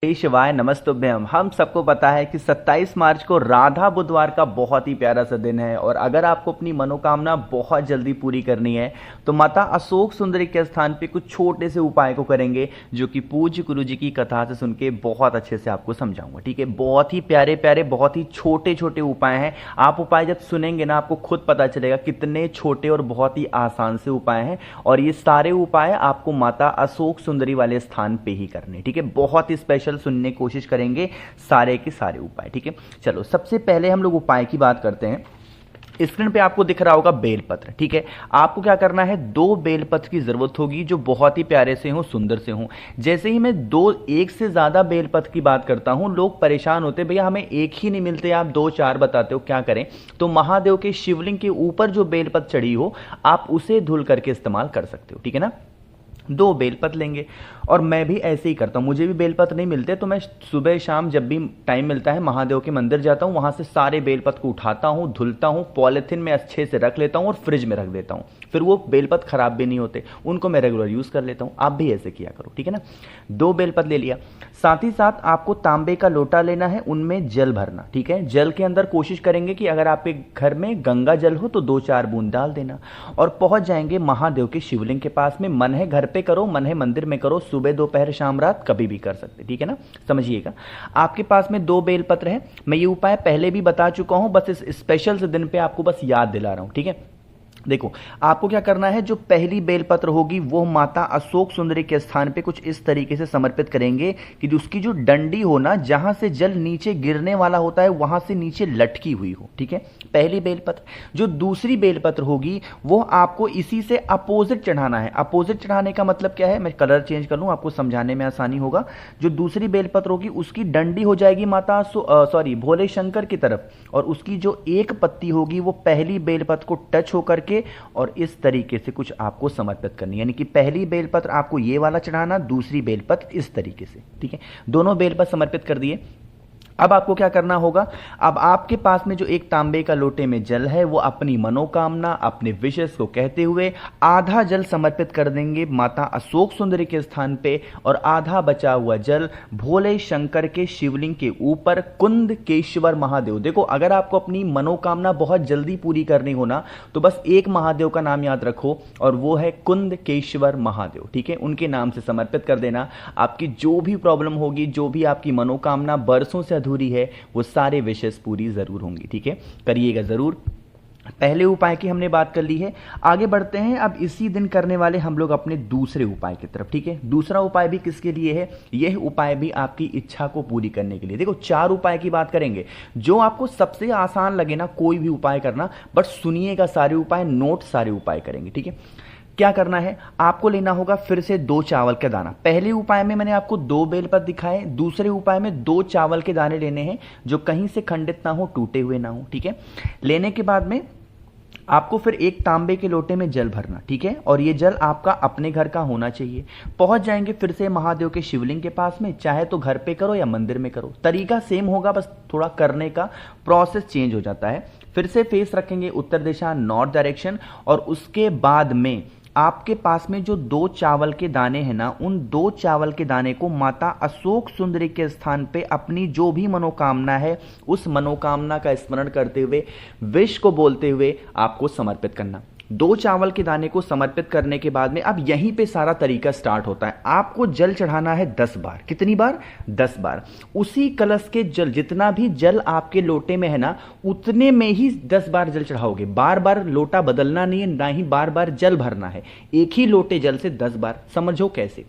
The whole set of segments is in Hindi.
जय शिवाय नमस्तुभ्यम। हम सबको पता है कि 27 मार्च को राधा बुधवार का बहुत ही प्यारा सा दिन है और अगर आपको अपनी मनोकामना बहुत जल्दी पूरी करनी है तो माता अशोक सुंदरी के स्थान पे कुछ छोटे से उपाय को करेंगे जो कि पूज्य गुरु जी की कथा से सुन के बहुत अच्छे से आपको समझाऊंगा। ठीक है, बहुत ही प्यारे प्यारे बहुत ही छोटे छोटे उपाय हैं। आप उपाय जब सुनेंगे ना आपको खुद पता चलेगा कितने छोटे और बहुत ही आसान से उपाय हैं और ये सारे उपाय आपको माता अशोक सुंदरी वाले स्थान पे ही करने। ठीक है, बहुत ही स्पेशल सुनने की कोशिश करेंगे सारे के सारे उपाय। ठीक है, चलो सबसे पहले हम लोग उपाय की बात करते हैं। स्क्रीन पे आपको दिख रहा होगा बेलपत्र। ठीक है, आपको क्या करना है, 2 बेलपत्र की जरूरत होगी जो बहुत ही प्यारे से हो, सुंदर से हो। जैसे ही मैं एक से ज्यादा बेलपत्र की बात करता हूं लोग परेशान होते, भैया हमें एक ही नहीं मिलते, आप 2-4 बताते हो, क्या करें? तो महादेव के शिवलिंग के ऊपर जो बेलपत्र चढ़ी हो आप उसे धुल करके इस्तेमाल कर सकते हो। ठीक है ना, 2 बेलपत्र लेंगे और मैं भी ऐसे ही करता हूँ। मुझे भी बेलपत्र नहीं मिलते तो मैं सुबह शाम जब भी टाइम मिलता है महादेव के मंदिर जाता हूँ, वहां से सारे बेलपत्र को उठाता हूँ, धुलता हूँ, पॉलिथीन में अच्छे से रख लेता हूँ और फ्रिज में रख देता हूँ। फिर वो बेलपत्र खराब भी नहीं होते, उनको मैं रेगुलर यूज कर लेता हूँ। आप भी ऐसे किया करो। ठीक है ना, 2 बेलपत्र ले लिया। साथ ही साथ आपको तांबे का लोटा लेना है, उनमें जल भरना। ठीक है, जल के अंदर कोशिश करेंगे कि अगर आपके घर में गंगा जल हो तो 2-4 बूंद डाल देना और पहुंच जाएंगे महादेव के शिवलिंग के पास में। मन है घर पे करो, मन है मंदिर में करो, सुबह दोपहर शाम रात कभी भी कर सकते। ठीक है ना, समझिएगा। आपके पास में 2 बेलपत्र है। मैं ये उपाय पहले भी बता चुका हूं, बस इस स्पेशल से दिन पे आपको बस याद दिला रहा हूं। ठीक है, देखो आपको क्या करना है, जो पहली बेलपत्र होगी वो माता अशोक सुंदरी के स्थान पे कुछ इस तरीके से समर्पित करेंगे कि उसकी जो डंडी हो ना, जहां से जल नीचे गिरने वाला होता है वहां से नीचे लटकी हुई हो। ठीक है, पहली बेलपत्र। जो दूसरी बेलपत्र होगी वो आपको इसी से अपोजिट चढ़ाना है। अपोजिट चढ़ाने का मतलब क्या है, मैं कलर चेंज कर लूं आपको समझाने में आसानी होगा। जो दूसरी बेलपत्र होगी उसकी डंडी हो जाएगी माता भोले शंकर की तरफ और उसकी जो एक पत्ती होगी वो पहली बेलपत्र को टच होकर के और इस तरीके से कुछ आपको समर्पित करनी, यानी कि पहली बेलपत्र आपको ये वाला चढ़ाना, दूसरी बेलपत्र इस तरीके से। ठीक है, दोनों बेलपत्र समर्पित कर दिए। अब आपको क्या करना होगा, अब आपके पास में जो एक तांबे का लोटे में जल है वो अपनी मनोकामना, अपने विशेष को कहते हुए आधा जल समर्पित कर देंगे माता अशोक सुंदरी के स्थान पे और आधा बचा हुआ जल भोले शंकर के शिवलिंग के ऊपर कुंद केशवर महादेव। देखो अगर आपको अपनी मनोकामना बहुत जल्दी पूरी करनी हो ना तो बस एक महादेव का नाम याद रखो और वो है कुंद केशवर महादेव। ठीक है, उनके नाम से समर्पित कर देना। आपकी जो भी प्रॉब्लम होगी, जो भी आपकी मनोकामना बरसों से अधूरी है, वो सारे विशेष पूरी जरूर होंगी। ठीक है, करिएगा जरूर। पहले उपाय की हमने बात कर ली है, आगे बढ़ते हैं। अब इसी दिन करने वाले हम लोग अपने दूसरे उपाय की तरफ। ठीक है, दूसरा उपाय भी किसके लिए है, यह उपाय भी आपकी इच्छा को पूरी करने के लिए। देखो 4 उपाय की बात करेंगे, जो आपको सबसे आसान लगे ना कोई भी उपाय करना, बट सुनिएगा सारे उपाय, नोट सारे उपाय करेंगे। ठीक है, क्या करना है, आपको लेना होगा फिर से 2 चावल का दाना। पहले उपाय में मैंने आपको 2 बेलपत्र दिखाए, दूसरे उपाय में 2 चावल के दाने लेने हैं जो कहीं से खंडित ना हो, टूटे हुए ना हो। ठीक है, लेने के बाद में आपको फिर एक तांबे के लोटे में जल भरना। ठीक है, और ये जल आपका अपने घर का होना चाहिए। पहुंच जाएंगे फिर से महादेव के शिवलिंग के पास में, चाहे तो घर पे करो या मंदिर में करो, तरीका सेम होगा, बस थोड़ा करने का प्रोसेस चेंज हो जाता है। फिर से फेस रखेंगे उत्तर दिशा, नॉर्थ डायरेक्शन, और उसके बाद में आपके पास में जो 2 चावल के दाने हैं ना, उन 2 चावल के दाने को माता अशोक सुंदरी के स्थान पे अपनी जो भी मनोकामना है उस मनोकामना का स्मरण करते हुए, विश को बोलते हुए आपको समर्पित करना। 2 चावल के दाने को समर्पित करने के बाद में अब यहीं पे सारा तरीका स्टार्ट होता है। आपको जल चढ़ाना है 10 बार। कितनी बार? 10 बार। उसी कलश के जल, जितना भी जल आपके लोटे में है ना, उतने में ही 10 बार जल चढ़ाओगे। बार बार लोटा बदलना नहीं है, ना ही बार बार जल भरना है। एक ही लोटे जल से 10 बार। समझो कैसे।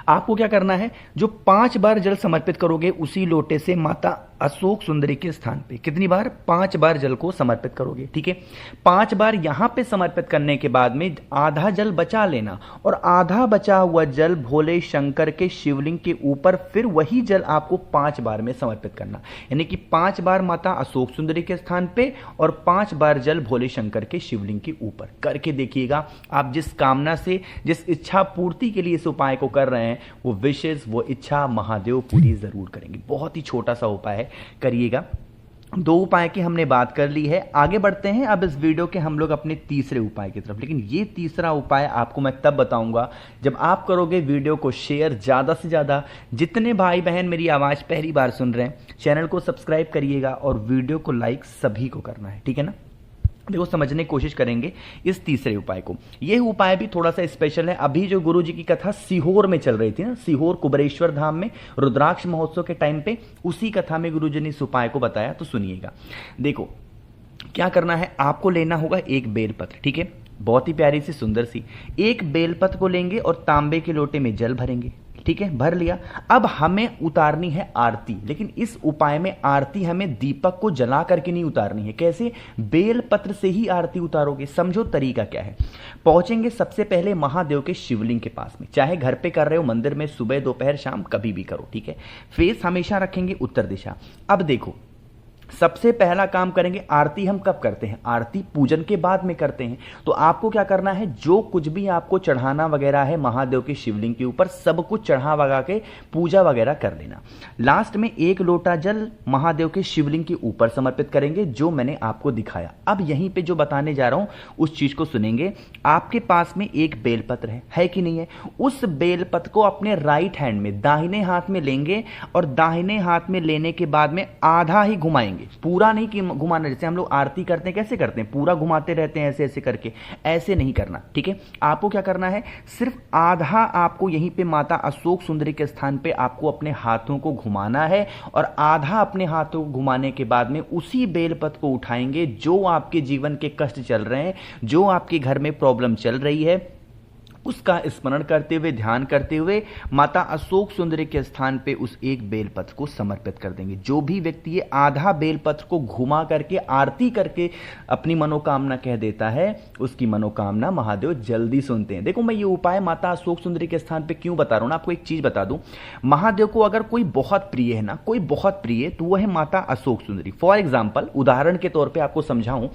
आपको क्या करना है, जो 5 बार जल समर्पित करोगे उसी लोटे से माता अशोक सुंदरी के स्थान पे, कितनी बार? 5 बार जल को समर्पित करोगे। ठीक है, 5 बार यहां पे समर्पित करने के बाद में आधा जल बचा लेना और आधा बचा हुआ जल भोले शंकर के शिवलिंग के ऊपर फिर वही जल आपको 5 बार में समर्पित करना, यानी कि 5 बार माता अशोक सुंदरी के स्थान पे और 5 बार जल भोले शंकर के शिवलिंग के ऊपर। करके देखिएगा, आप जिस कामना से, जिस इच्छा पूर्ति के लिए इस उपाय को कर रहे हैं वो विशेष, वो इच्छा महादेव पूरी जरूर करेंगे। बहुत ही छोटा सा उपाय है, करिएगा। दो उपाय की हमने बात कर ली है। आगे बढ़ते हैं अब इस वीडियो के हम लोग अपने तीसरे उपाय की तरफ। लेकिन ये तीसरा उपाय आपको मैं तब बताऊंगा जब आप करोगे वीडियो को शेयर ज़्यादा से ज़्यादा। जितने भाई बहन मेरी आवाज़ पहली बार सुन रहे हैं, चैनल को सब्सक्राइब करिएगा और वीडियो को लाइक सभी को करना है, ठीक है ना। देखो, समझने की कोशिश करेंगे इस तीसरे उपाय को। यह उपाय भी थोड़ा सा स्पेशल है। अभी जो गुरु जी की कथा सीहोर में चल रही थी ना, सीहोर कुबरेश्वर धाम में रुद्राक्ष महोत्सव के टाइम पे, उसी कथा में गुरु जी ने इस उपाय को बताया, तो सुनिएगा। देखो क्या करना है, आपको लेना होगा एक बेलपत्र, ठीक है, बहुत ही प्यारी सी सुंदर सी एक बेलपत्र को लेंगे और तांबे के लोटे में जल भरेंगे, ठीक है, भर लिया। अब हमें उतारनी है आरती, लेकिन इस उपाय में आरती हमें दीपक को जला करके नहीं उतारनी है। कैसे? बेलपत्र से ही आरती उतारोगे। समझो तरीका क्या है। पहुंचेंगे सबसे पहले महादेव के शिवलिंग के पास में, चाहे घर पे कर रहे हो, मंदिर में, सुबह दोपहर शाम कभी भी करो, ठीक है। फेस हमेशा रखेंगे उत्तर दिशा। अब देखो, सबसे पहला काम करेंगे, आरती हम कब करते हैं? आरती पूजन के बाद में करते हैं। तो आपको क्या करना है, जो कुछ भी आपको चढ़ाना वगैरह है महादेव के शिवलिंग के ऊपर, सब कुछ चढ़ा वगा के पूजा वगैरह कर लेना। लास्ट में एक लोटा जल महादेव के शिवलिंग के ऊपर समर्पित करेंगे, जो मैंने आपको दिखाया। अब यहीं पे जो बताने जा रहा हूं उस चीज को सुनेंगे। आपके पास में एक बेलपत्र है कि नहीं है? उस बेलपत्र को अपने राइट हैंड में, दाहिने हाथ में लेंगे और दाहिने हाथ में लेने के बाद में आधा ही घुमाएंगे, पूरा नहीं कि घुमाना। जैसे हम लोग आरती करते हैं, कैसे करते हैं, पूरा घुमाते रहते हैं ऐसे ऐसे करके, ऐसे नहीं करना, ठीक है। आपको क्या करना है, सिर्फ आधा आपको यहीं पे माता अशोक सुंदरी के स्थान पे आपको अपने हाथों को घुमाना है और आधा अपने हाथों को घुमाने के बाद में उसी बेलपत्र को उठाएंगे। जो आपके जीवन के कष्ट चल रहे हैं, जो आपके घर में प्रॉब्लम चल रही है, उसका स्मरण करते हुए, ध्यान करते हुए माता अशोक सुंदरी के स्थान पे उस एक बेलपत्र को समर्पित कर देंगे। जो भी व्यक्ति ये आधा बेलपत्र को घुमा करके आरती करके अपनी मनोकामना कह देता है, उसकी मनोकामना महादेव जल्दी सुनते हैं। देखो, मैं ये उपाय माता अशोक सुंदरी के स्थान पे क्यों बता रहा हूं ना, आपको एक चीज बता दूं। महादेव को अगर कोई बहुत प्रिय है ना, कोई बहुत प्रिय, तो वह है माता अशोक सुंदरी। फॉर एग्जाम्पल, उदाहरण के तौर पर आपको समझाऊं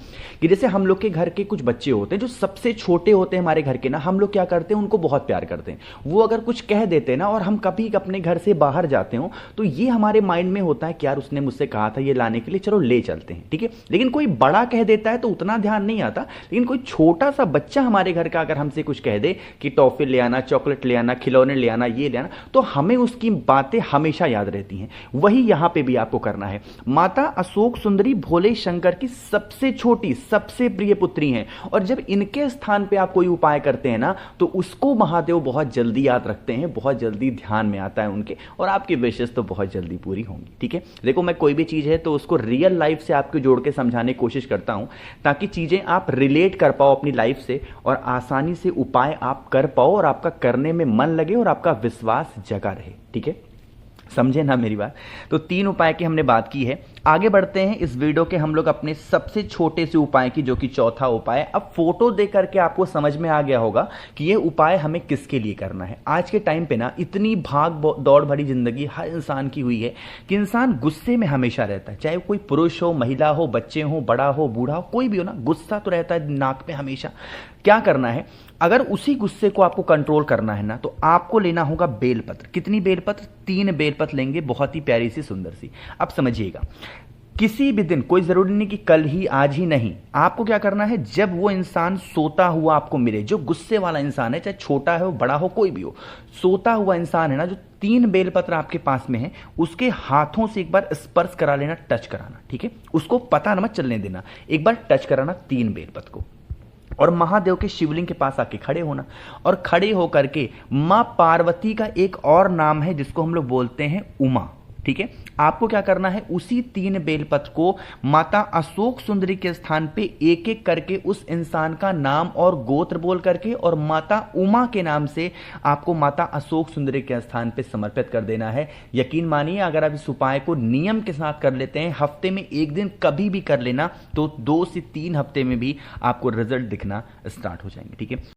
कि जैसे हम लोग के घर के कुछ बच्चे होते हैं जो सबसे छोटे होते हैं हमारे घर के ना, हम लोग क्या करते हैं, उनको बहुत प्यार करते हैं। वो अगर कुछ कह देते हैं ना और हम कभी अपने घर से बाहर जाते हो, तो ये हमारे माइंड में होता है कि यार उसने मुझसे कहा था ये लाने के लिए, चलो ले चलते हैं, ठीक है। लेकिन कोई बड़ा कह देता है तो उतना ध्यान नहीं आता। लेकिन कोई छोटा सा बच्चा हमारे घर का अगर हमसे कुछ कह दे कि टॉफी ले आना, चॉकलेट ले आना, खिलौने ले आना, ये ले आना, तो हमें उसकी बातें हमेशा याद रहती हैं। वही यहां पे भी आपको करना है। माता अशोक सुंदरी भोले शंकर की सबसे छोटी, सबसे प्रिय पुत्री हैं, और जब इनके स्थान पे आप कोई उपाय करते हैं ना, तो उसको महादेव बहुत जल्दी याद रखते हैं, बहुत जल्दी ध्यान में आता है उनके, और आपकी विशेष तो बहुत जल्दी पूरी होंगी, ठीक है। देखो, मैं कोई भी चीज है तो उसको रियल लाइफ से आपको जोड़ के समझाने की कोशिश करता हूं, ताकि चीजें आप रिलेट कर पाओ अपनी लाइफ से और आसानी से उपाय आप कर पाओ और आपका करने में मन लगे और आपका विश्वास जगा रहे, ठीक है। समझे ना मेरी बात? तो 3 उपाय की हमने बात की है। आगे बढ़ते हैं इस वीडियो के हम लोग अपने सबसे छोटे से उपाय की, जो कि चौथा उपाय। अब फोटो देख करके आपको समझ में आ गया होगा कि ये उपाय हमें किसके लिए करना है। आज के टाइम पे ना इतनी भाग दौड़ भरी जिंदगी हर इंसान की हुई है कि इंसान गुस्से में हमेशा रहता है। चाहे कोई पुरुष हो, महिला हो, बच्चे हो, बड़ा हो, बूढ़ा हो, कोई भी हो ना, गुस्सा तो रहता है नाक पे हमेशा। क्या करना है, अगर उसी गुस्से को आपको कंट्रोल करना है ना, तो आपको लेना होगा बेलपत्र। कितनी बेलपत्र? 3 बेलपत्र लेंगे, बहुत ही प्यारी सी, सुंदर सी। अब समझिएगा, किसी भी दिन, कोई जरूरी नहीं कि कल ही, आज ही नहीं, आपको क्या करना है, जब वो इंसान सोता हुआ आपको मिले, जो गुस्से वाला इंसान है, चाहे छोटा हो, बड़ा हो, कोई भी हो, सोता हुआ इंसान है ना, जो 3 बेलपत्र आपके पास में है, उसके हाथों से एक बार स्पर्श करा लेना, टच कराना, ठीक है। उसको पता न मत चलने देना, एक बार टच कराना 3 बेलपत्र को, और महादेव के शिवलिंग के पास आके खड़े होना। और खड़े होकर के मां पार्वती का एक और नाम है जिसको हम लोग बोलते हैं उमा, ठीक है। आपको क्या करना है, उसी 3 बेलपत्र को माता अशोक सुंदरी के स्थान पे एक एक करके उस इंसान का नाम और गोत्र बोल करके और माता उमा के नाम से आपको माता अशोक सुंदरी के स्थान पे समर्पित कर देना है। यकीन मानिए, अगर आप इस उपाय को नियम के साथ कर लेते हैं, हफ्ते में 1 दिन कभी भी कर लेना, तो 2 से 3 हफ्ते में भी आपको रिजल्ट दिखना स्टार्ट हो जाएंगे, ठीक है।